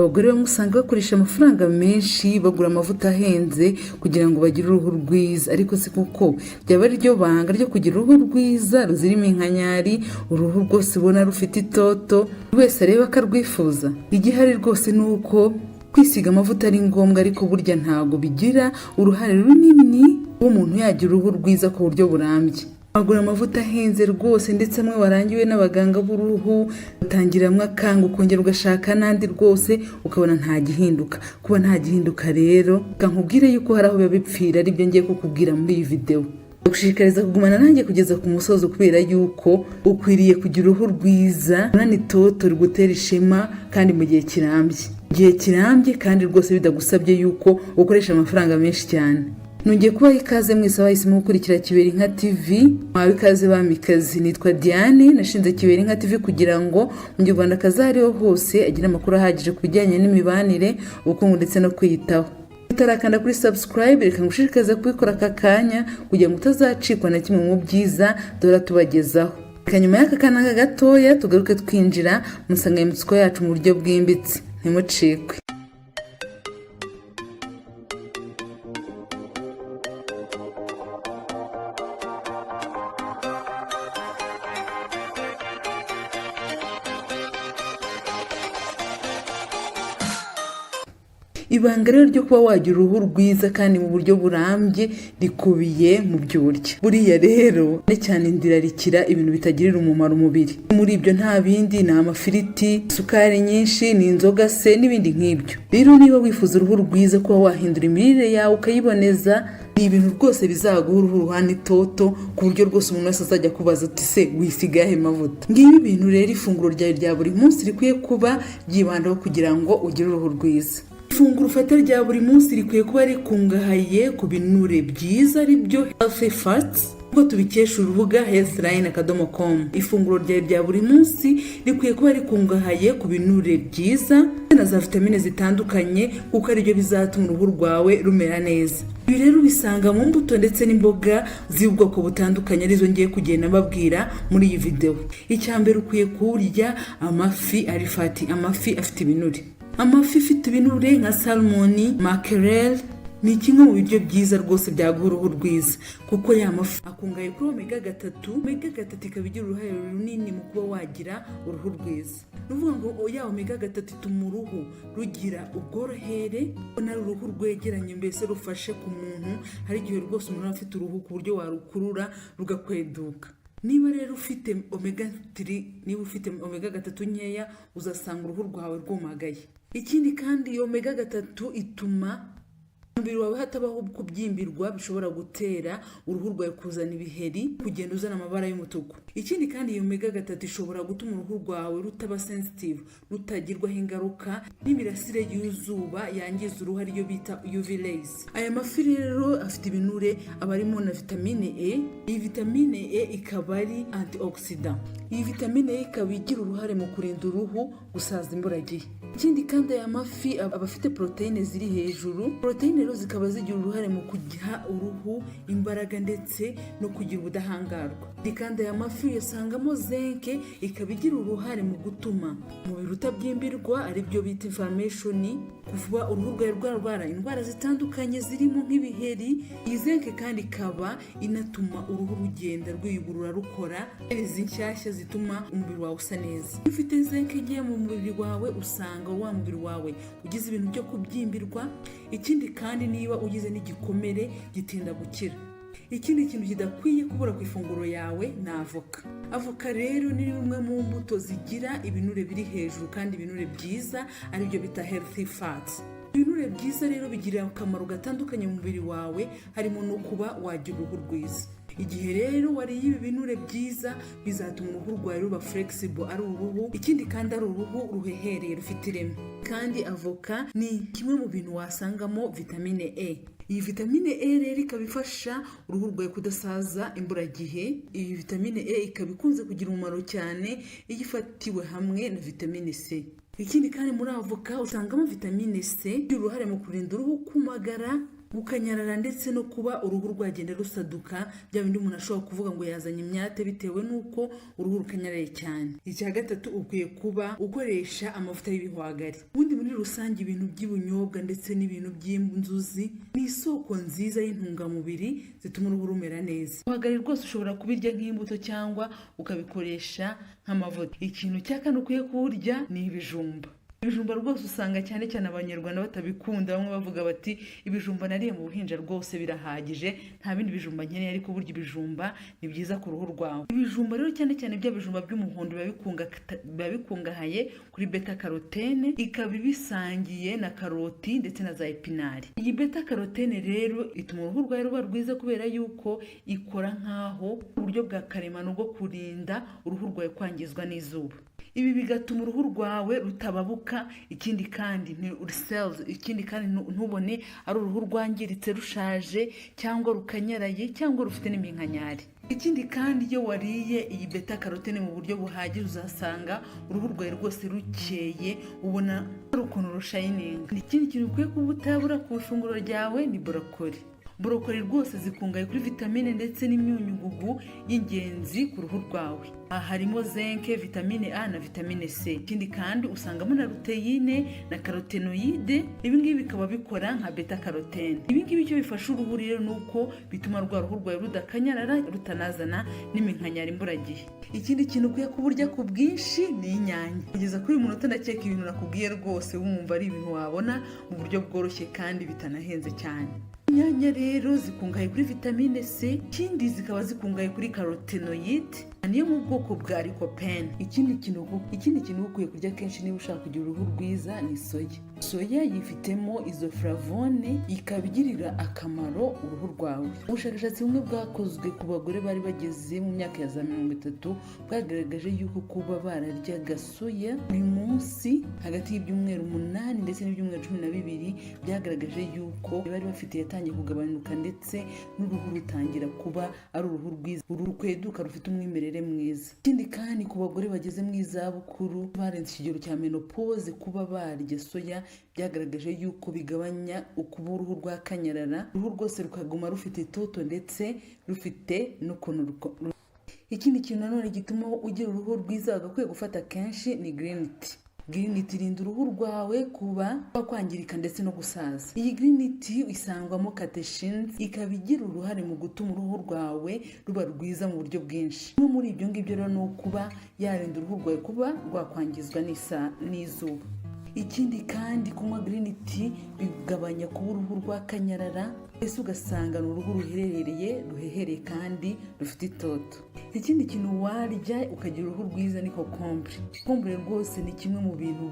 Abagore bamwe usanga bakoresha amafaranga menshi bagura amavuta ahenze kugira ngo bagire uruhu rwiza, ariko si kuko ryaba ari ryo banga ryo kugira uruhu rwiza ruzirimo inkanyari, uruhu rwose ubona rufite itoto buri wese areba akarwifuza. Igihari rwose ni uko kwisiga amavuta ari ngombwa, ariko burya ntago bigira uruhare runini umuntu yagira uruhu rwiza ku buryo burambye. Bagura amavuta ahenze rwose, ndetse amwe warangiwe n'abaganga b'uruhu utangiramwe akanga ukongera ugashaka n'andi rwose ukabona nta gihinduka. Kuba nta gihinduka rero nkubwire yuko hari aho biba bipfira, aribyo ngiye kukubwira muri iyi video. Gushishikariza kugumana nanjye kugeza ku musozo, kubera yuko ukwiriye kugira uruhu rwiza runani itoto rigutera ishema kandi mu gihe kirambye kandi rwose bidagusabye yuko ukoresha amafaranga menshi cyane. Nongeye kubaha ikaze mwese abahisemo gukurikira Kibera Inka TV. Mwawe ikaze bamikazi, nitwa Diane, nashinze Kibera Inka TV kugira ngo umunyarwandakazi ariho hose agire amakuru ahagije ku bijyanye n'imibanire, ubukungu ndetse no kwiyitaho. Utarakanda kuri subscribe, reka ngushishikarize kubikora aka kanya kugira ngo utazacikwa na kimwe mu byiza dora tubagezaho. Reka nyuma y'aka kana gatoya tugaruke twinjira mu nsanganyamatsiko yacu mu buryo bwimbitse, ntimucikwe. Ibanga rero ryo kuba wagira uruhu rwiza kandi mu buryo burambye rikubiye mu byurya. Buriya rero cyane ndirarikira ibintu bitagirira umumaro umubiri. Muri ibyo nta bindi ni amafiriti, isukari nyinshi, ni inzoga se n'ibindi nk'ibyo. Rero niba wifuza uruhu rwiza, kuba wahindura imirire yawe ukayiboneza, ni ibintu rwose bizaguha uruhu ruhana itoto ku buryo rwose umuntu wese azajya kubaza ati se wisiga he mavuta. Ngibi ibintu rero ifunguro ryawe rya buri munsi rikwiye kuba ryibandaho kugira ngo ugire uruhu rwiza. Ifunguro ufata rya buri munsi rikwiye kuba rikungahaye ku binure byiza, aribyo healthy fats, ngo tubikesha urubuga healthline.com. Ifunguro rya buri munsi rikwiye kuba rikungahaye ku binure byiza na za vitamine zitandukanye, kuko aribyo bizatuma uruhu rwawe rumera neza. Ibi rero ubisanga mu mbuto ndetse n'imboga z'ubwoko butandukanye, arizo ngiye kugenda mbabwira muri iyi video. Icyambere ukwiye kurya amafi ari fati, amafi afite ibinure. Amafi afite ibinure nka salmoni, mackerel ni kimwe mu biryo byiza rwose byaguha uruhu rwiza, kuko ya mafi akungahaye kuri omega 3. Omega 3 ikaba igira uruhare runini mu kuba wagira uruhu rwiza. Nuvuga ngo ya omega 3 ituma uruhu rugira ubworohere, na uruhu rwegeranye, mbese rufashe ku muntu. Hari igihe rwose umuntu afite uruhu ku buryo warukurura rugakweduka. Niba rero ufite omega 3, niba ufite omega 3 nkeya, uzasanga uruhu rwawe rwumagaye. Ikindi kandi omega 3 ituma umubiri wawe hatabaho kubyimbirwa bishobora gutera uruhu rwawe kuzana ibiheri, kugenda uzana amabara y'umutuku. Ikindi kandi iyo omega 3 ishobora gutuma uruhu rwawe rutaba sensitive, rutagirwaho ingaruka n'imirasire y'uzuba yangiza uruhu, ariyo bita UV rays. Aya mafi rero afite ibinure, abarimo na vitamine E. Iyi vitamine E ikaba ari antioxidant. Iyi vitamine E ikaba igira uruhare mu kurinda uruhu gusaza imburagihe. Ikindi kandi aya mafi aba afite proteine ziri hejuru. Proteine rero zikaba zigira uruhare mu kugiha uruhu imbaraga ndetse no kugira ubudahangarwa. Kandi aya mafi yasangamo zinc, ikaba igira uruhare mu gutuma umubiri utabyimbirwa, aribyo bita inflammation, kuva uruhu rwawe rwarwara indwara zitandukanye zirimo nk'ibiheri. Iyi zinc kandi ikaba inatuma uruhu rugenda rwiyugurura, rukora izi nshyashya zituma umubiri wawe usa neza. Iyo ufite zinc igiye mu mubiri wawe, usanga wa mubiri wawe ugize ibintu byo kubyimbirwa. Ikindi kandi niba ugize n'igikomere gitinda gukira. Ikindi kintu kidakwiye kubura ku ifunguro yawe ni avoka. Avoka rero ni imwe mu mbuto zigira ibinure biri hejuru kandi ibinure byiza, aribyo bita healthy fats. Ibinure byiza rero bigira akamaro gatandukanye mu mubiri wawe, harimo no kuba wagira uruhu rwiza. Igihe rero wariye ibi binure byiza, bizatuma uruhu rwawe ruba flexible, ari uruhu. Ikindi kandi ari uruhu ruhehereye, rufite ireme. Kandi avoka ni kimwe mu bintu wasangamo vitamine E. Iyi vitamine E rero ikaba ifasha uruhu rwawe kudasaza imburagihe. Iyi vitamine E ikaba ikunze kugira umumaro cyane iyo ifatiwe hamwe na vitamine C. Ikindi kandi muri avoka usangamo vitamine C, igira uruhare mu kurinda uruhu kumagara gukanyarara ndetse no kuba uruhu rwagenda rusaduka, bya bindi umuntu ashobora kuvuga ngo yazanye imyate bitewe n'uko uruhu rukanyaraye cyane. Icya gatatu, ukwiye kuba ukoresha amavuta y'ibihwagari. Ubundi muri rusange ibintu by'ibinyobwa ndetse n'ibintu by'inzuzi ni isoko nziza y'intungamubiri zituma uruhu rumera neza. Ibihwagari rwose ushobora kubirya nk'imbuto cyangwa ukabikoresha nk'amavuta. Ikintu cya kane ukwiye kurya ni ibijumba. Ibijumba rwose usanga cyane cyane abanyarwanda batabikunda, bamwe bavuga bati ibijumba nariye mu buhinja rwose birahagije, nta bindi bijumba nkeneye, ariko burya ibijumba ni byiza ku ruhu rwawe. Ibijumba rero cyane cyane bya bijumba by'umuhondo biba bikungahaye kuri beta carotene, ikaba ibisangiye na karoti ndetse na za epinari. Iyi beta carotene rero ituma uruhu rwawe ruba rwiza kubera yuko ikora nk'aho uburyo bwa karemano bwo kurinda uruhu rwawe kwangizwa n'izuba. Ibi bigatuma uruhu rwawe rutababuka, ikindi kandi ntubone ari uruhu rwangiritse rushaje cyangwa rukanyaraye cyangwa rufite n'iminkanyari. Ikindi kandi iyo wariye iyi beta carotene mu buryo buhagije uzasanga uruhu rwawe rwose rukeye, ubona ari ukuntu rushayininga. Ikindi kintu ukwiye kuba utabura ku ifunguro ryawe ni borokori. Borokori rwose zikungahaye kuri vitamine ndetse n'imyunyugugu y'ingenzi ku ruhu rwawe. Harimo zinc, vitamine A na vitamine C. Ikindi kandi usangamo na luteyine na karotenoide. Ibi ngibi bikaba bikora nka beta carotene. Ibi ngibi icyo bifasha uruhu rero nuko bituma rwa ruhu rwawe rudakanyarara, rutanazana n'iminkanyari imburagihe. Ikindi kintu ukwiye kuburya ku bwinshi ni inyanya. Kugeza kuri uyu munota ndakeka ibintu nakubwiye rwose wumva ari ibintu wabona mu buryo bworoshye kandi bitanahenze cyane. Inyanya rero zikungahaye kuri vitamine C, ikindi zikaba zikungahaye kuri karotenoide, niyo mu bwoko bwa lycopene. Ikindi kintu ukwiye kurya kenshi niba ushaka kugira uruhu rwiza ni soya. Soya yifitemo isoflavone, ikaba igirira akamaro uruhu rwawe. Ubushakashatsi bumwe bwakozwe ku bagore bari bageze mu myaka ya za 30 bwagaragaje yuko kuba bararyaga soya buri munsi hagati y'ibyumweru 8 ndetse n'ibyumweru 12 byagaragaje yuko bari bafite yatangiye kugabanuka ndetse n'uruhu rutangira kuba ari uruhu rwiza, uruhu rukweduka rufite umwimerere mwiza. Ikindi kandi ku bagore bageze mu izabukuru barenze ikigero cya menopause, kuba barya soya byagaragaje yuko bigabanya ukuba uruhu rwakanyarara, uruhu rwose rukaguma rufite itoto ndetse rufite n'ukuntu. Ikindi kintu nanone gituma ugira uruhu rwiza wagakwiye gufata kenshi ni green tea. Green tea irinda uruhu rwawe kuba kwangirika ndetse no gusaza. Iyi green tea isangwamo catechins, ikaba igira uruhare mu gutuma uruhu rwawe ruba rwiza mu buryo bwinshi. No muri ibyo ngibyo rero no kuba yarinda uruhu rwawe kuba rwakwangizwa n'izuba. Ikindi kandi kunywa green tea bigabanya kuba uruhu rwakanyarara, ese ugasanga ni uruhu ruhehereye kandi rufite itoto. Ikindi kintu warya ukagira uruhu rwiza ni kokombure. Kokombure rwose ni kimwe mu bintu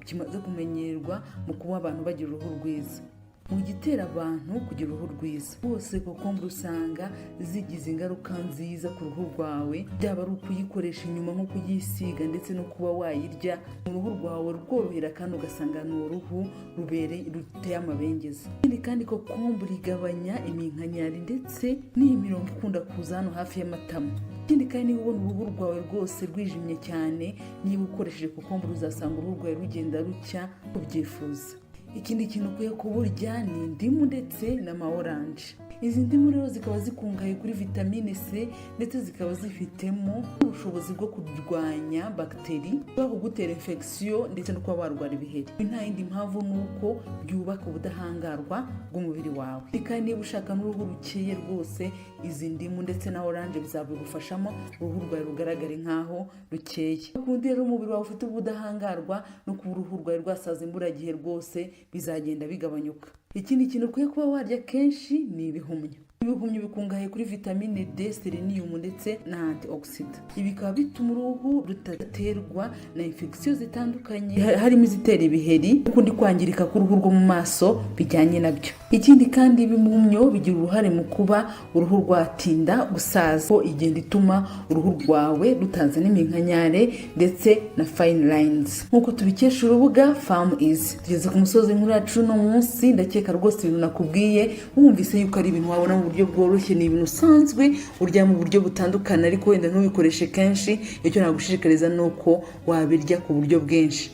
kimaze kumenyerwa mu kuba abantu bagira uruhu rwiza. Mu gitera abantu kugira uruhu rwiza bose kokombure usanga zigize ingaruka nziza ku ruhu rwawe, byaba ari ukuyikoresha inyuma nko kuyisiga ndetse no kuba wayirya, uruhu rwawe rworohera kandi ugasanga ni uruhu ruteye amabengeza. Ikindi kandi kokombure igabanya iminkanyari ndetse n'imirongo ikunda kuza hano hafi y'amatama. Ikindi kandi niba ubona uruhu rwawe rwose rwijimye cyane, niba ukoresheje kokombure uzasanga uruhu rwawe rugenda rucya ubyifuza. Ikindi kintu ukwiye kuburya ni indimu ndetse n'ama orange. Izi ndimu rero zikaba zikungahaye kuri vitamine C ndetse zikaba zifitemo ubushobozi bwo kurwanya bagiteri bwo kugutera infection ndetse no kuba warwara ibiheri. Nta yindi mpamvu nuko byubaka ubudahangarwa bw'umubiri wawe. Kandi niba ushaka n'uruhu rukeye rwose, izi ndimu ndetse na orange bizabigufashamo uruhu rwawe rugaragare nkaho rukeye. Kundi rero umubiri wawe ufite ubudahangarwa no kuba uruhu rwawe rwasaza imburagihe rwose bizagenda bigabanyuka. Ikindi kintu ukwiye kuba warya kenshi ni ibihumyo. Ibihumyo bikungahaye kuri vitamine D, selenium ndetse na antioxidant. Ibi bikaba bituma uruhu rutaterwa na infection zitandukanye, harimo izitera ibiheri n'ukundi kwangirika k'uruhu rwo mu maso bijyanye nabyo. Ikindi kandi ibihumyo bigira uruhare mu kuba uruhu rwatinda gusaza, igenda ituma uruhu rwawe rutazana iminkanyare ndetse na fine lines. Nkuko tubikesha urubuga Farm Easy. Tugeze ku musozi w'inkuru yacu no munsi, ndakeka rwose ibintu nakubwiye wumvise yuko ari ibintu wabona mu buryo bworoshye, ni ibintu usanzwe urya mu buryo butandukanye, ariko wenda ntubikoreshe kenshi. Icyo nagushishikariza ni uko wabirya ku buryo bwinshi,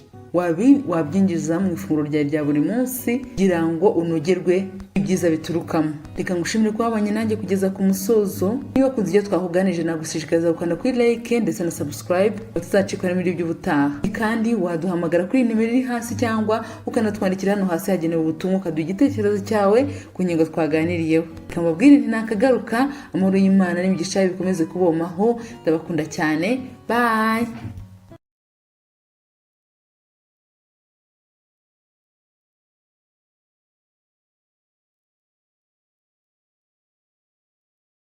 wabyinjiza mu ifunguro ryawe rya buri munsi kugira ngo unogerwe n'ibyiza biturukamo. Reka ngushimire ko wabanye nanjye kugeza ku musozo. Niba kunze ibyo twakuganije nagushishikariza gukanda kuri like ndetse na subscribe utazacikwa n'ibindi by'ubutaha. Kandi waduhamagara kuri nimero iri hasi cyangwa ukanatwandikira hano hasi hagenewe ubutumwa ukaduha igitekerezo cyawe ku ngingo twaganiriyeho. Kamubwire nti nakagaruka, amahoro y'Imana n'imigisha bikomeze kubomaho. Ndabakunda cyane. Bye.